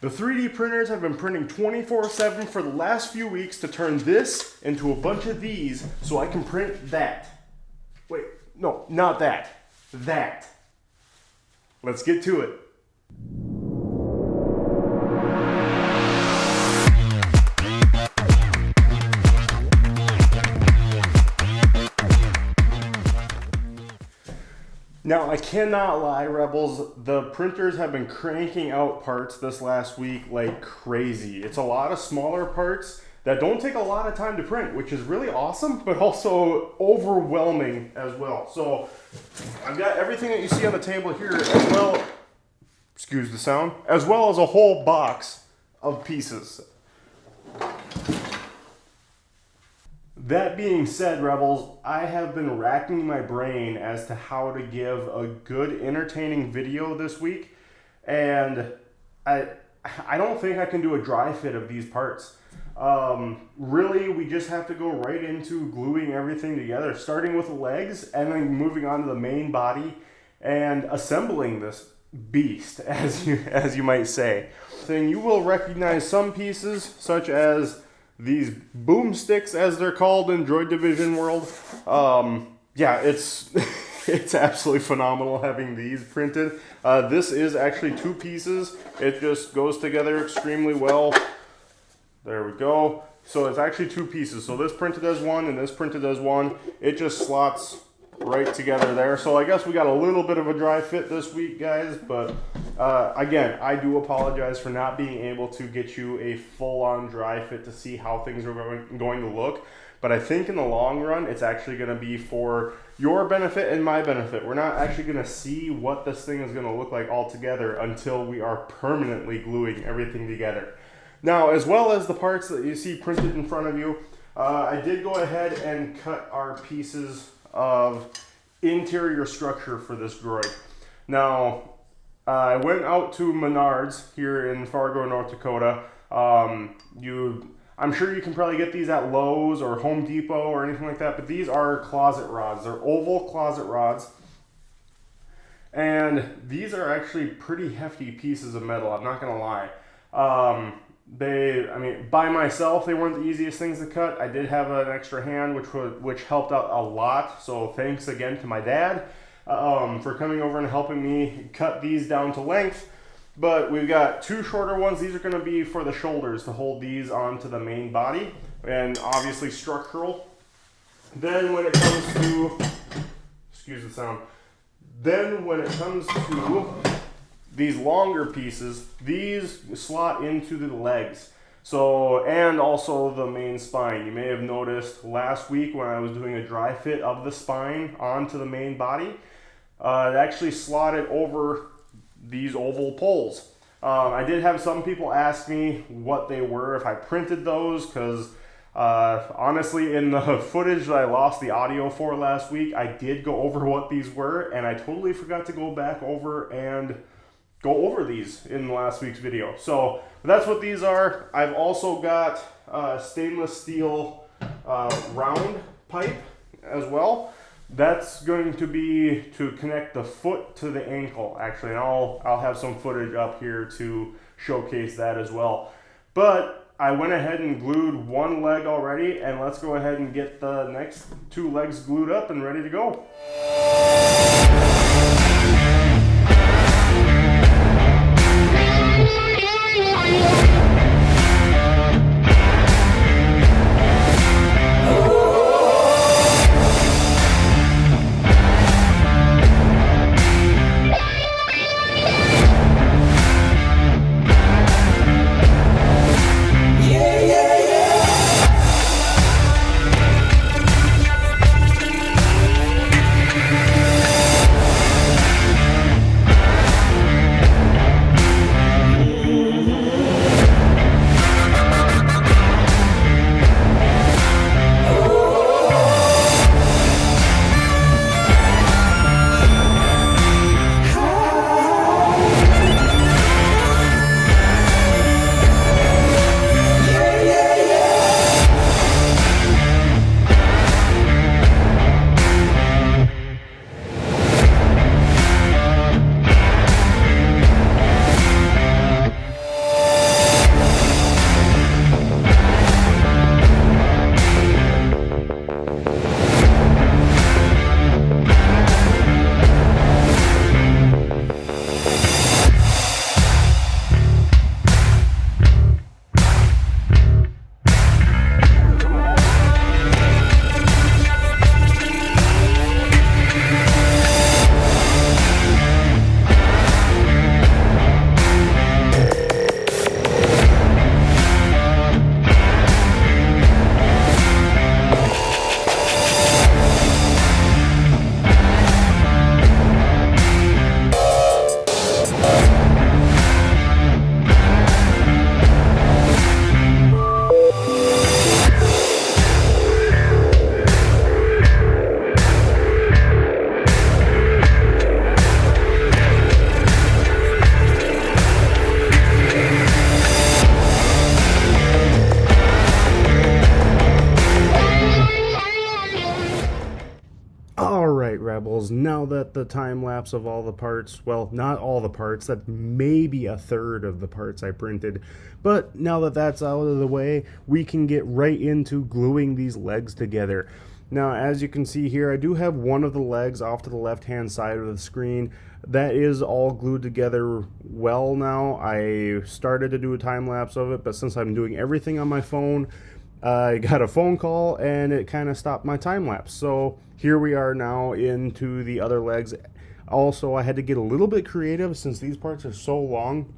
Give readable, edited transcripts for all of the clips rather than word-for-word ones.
The 3D printers have been printing 24/7 for the last few weeks to turn this into a bunch of these so I can print that. Wait, no, not that. That. Let's get to it. Now, I cannot lie, Rebels, the printers have been cranking out parts this last week like crazy. It's a lot of smaller parts that don't take a lot of time to print, which is really awesome, but also overwhelming as well. So, I've got everything that you see on the table here as well, excuse the sound, as well as a whole box of pieces. That being said, Rebels, I have been racking my brain as to how to give a good, entertaining video this week, and I don't think I can do a dry fit of these parts. Really, we just have to go right into gluing everything together, starting with the legs and then moving on to the main body and assembling this beast, as you might say. Then you will recognize some pieces, such as these boomsticks, as they're called in Droid Division world. Yeah, it's it's absolutely phenomenal having these printed. This is actually two pieces. It just goes together extremely well. There we go. So it's actually two pieces. So this printed as one and this printed as one. It just slots right together there. So I guess we got a little bit of a dry fit this week, guys, but again, I do apologize for not being able to get you a full-on dry fit to see how things are going to look, but I think in the long run it's actually going to be for your benefit and my benefit. We're not actually going to see what this thing is going to look like all together until we are permanently gluing everything together. Now, as well as the parts that you see printed in front of you, I did go ahead and cut our pieces of interior structure for this droid. Now, I went out to Menards here in Fargo, North Dakota. I'm sure you can probably get these at Lowe's or Home Depot or anything like that, but these are closet rods. They're oval closet rods. And these are actually pretty hefty pieces of metal, I'm not gonna lie. By myself, they weren't the easiest things to cut. I did have an extra hand, which helped out a lot. So thanks again to my dad for coming over and helping me cut these down to length. But we've got two shorter ones. These are going to be for the shoulders to hold these onto the main body, and obviously structural. Then when it comes to, excuse the sound. Then when it comes to these longer pieces, these slot into the legs. So, and also the main spine. You may have noticed last week when I was doing a dry fit of the spine onto the main body, it actually slotted over these oval poles. I did have some people ask me what they were, if I printed those, because honestly, in the footage that I lost the audio for last week, I did go over what these were, and I totally forgot to go back over and go over these in last week's video. So that's what these are. I've also got stainless steel round pipe as well. That's going to be to connect the foot to the ankle, actually, and I'll have some footage up here to showcase that as well. But I went ahead and glued one leg already, and let's go ahead and get the next two legs glued up and ready to go. Rebels, now that the time lapse of all the parts, well, not all the parts, that maybe a third of the parts I printed, but now that that's out of the way, we can get right into gluing these legs together. Now, as you can see here, I do have one of the legs off to the left-hand side of the screen. That is all glued together well now. I started to do a time-lapse of it, but since I'm doing everything on my phone, I got a phone call and it kind of stopped my time-lapse. So here we are now into the other legs. Also, I had to get a little bit creative since these parts are so long.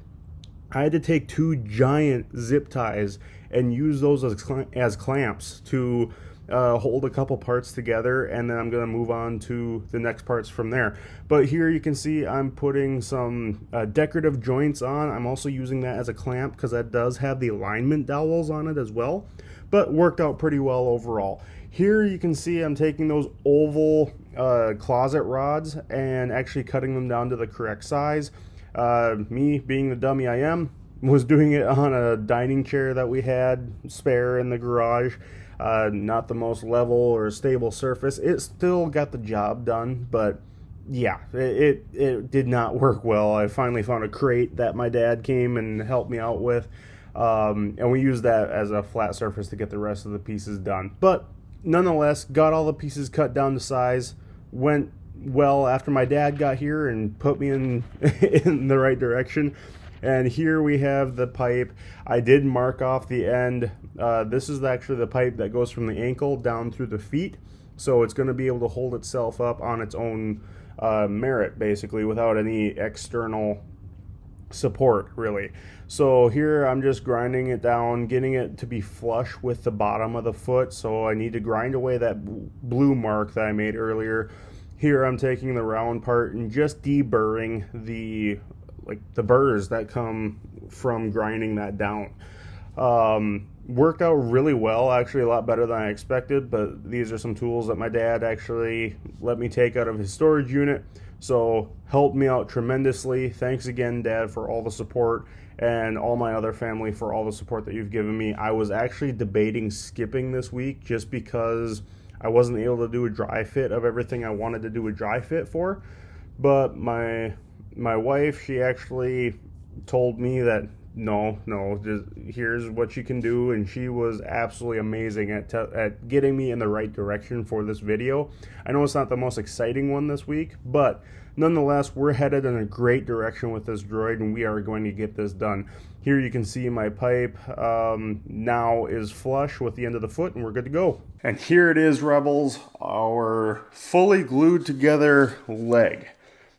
I had to take two giant zip ties and use those as clamps to hold a couple parts together, and then I'm going to move on to the next parts from there. But here you can see I'm putting some decorative joints on. I'm also using that as a clamp because that does have the alignment dowels on it as well, but worked out pretty well overall. Here you can see I'm taking those oval closet rods and actually cutting them down to the correct size. Me being the dummy I am, was doing it on a dining chair that we had spare in the garage. Not the most level or stable surface. It still got the job done, but yeah, it did not work well. I finally found a crate that my dad came and helped me out with, and we used that as a flat surface to get the rest of the pieces done. But nonetheless, got all the pieces cut down to size. Went well after my dad got here and put me in in the right direction. And here we have the pipe. I did mark off the end. This is actually the pipe that goes from the ankle down through the feet. So it's going to be able to hold itself up on its own merit, basically, without any external support, really. So here I'm just grinding it down, getting it to be flush with the bottom of the foot. So I need to grind away that blue mark that I made earlier. Here I'm taking the round part and just deburring the burrs that come from grinding that down. Worked out really well, actually a lot better than I expected, but these are some tools that my dad actually let me take out of his storage unit, so helped me out tremendously. Thanks again, Dad, for all the support, and all my other family for all the support that you've given me. I was actually debating skipping this week just because I wasn't able to do a dry fit of everything I wanted to do a dry fit for, but my wife, she actually told me that no, just here's what you can do, and she was absolutely amazing at getting me in the right direction for this video. I know it's not the most exciting one this week, but nonetheless, we're headed in a great direction with this droid, and we are going to get this done. Here you can see my pipe now is flush with the end of the foot, and we're good to go. And here it is, Rebels, our fully glued together leg.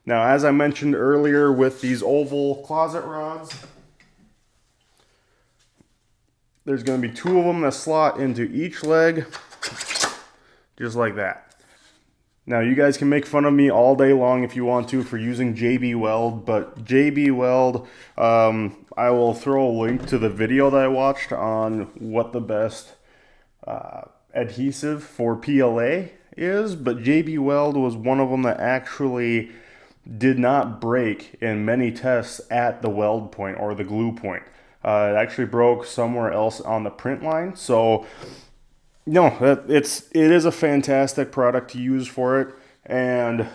Now, as I mentioned earlier with these oval closet rods, there's going to be two of them that slot into each leg, just like that. Now, you guys can make fun of me all day long if you want to for using JB Weld, but JB Weld, I will throw a link to the video that I watched on what the best adhesive for PLA is, but JB Weld was one of them that actually did not break in many tests at the weld point or the glue point. It actually broke somewhere else on the print line. So no, it is a fantastic product to use for it, and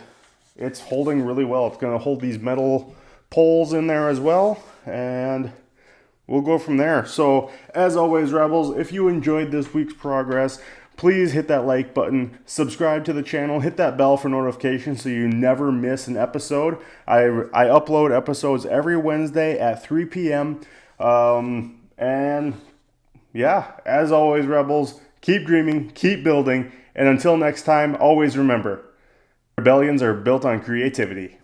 it's holding really well. It's going to hold these metal poles in there as well, and we'll go from there. So as always, Rebels, if you enjoyed this week's progress, please hit that like button, subscribe to the channel, hit that bell for notifications so you never miss an episode. I upload episodes every Wednesday at 3 p.m. And yeah, as always, Rebels, keep dreaming, keep building, and until next time, always remember, rebellions are built on creativity.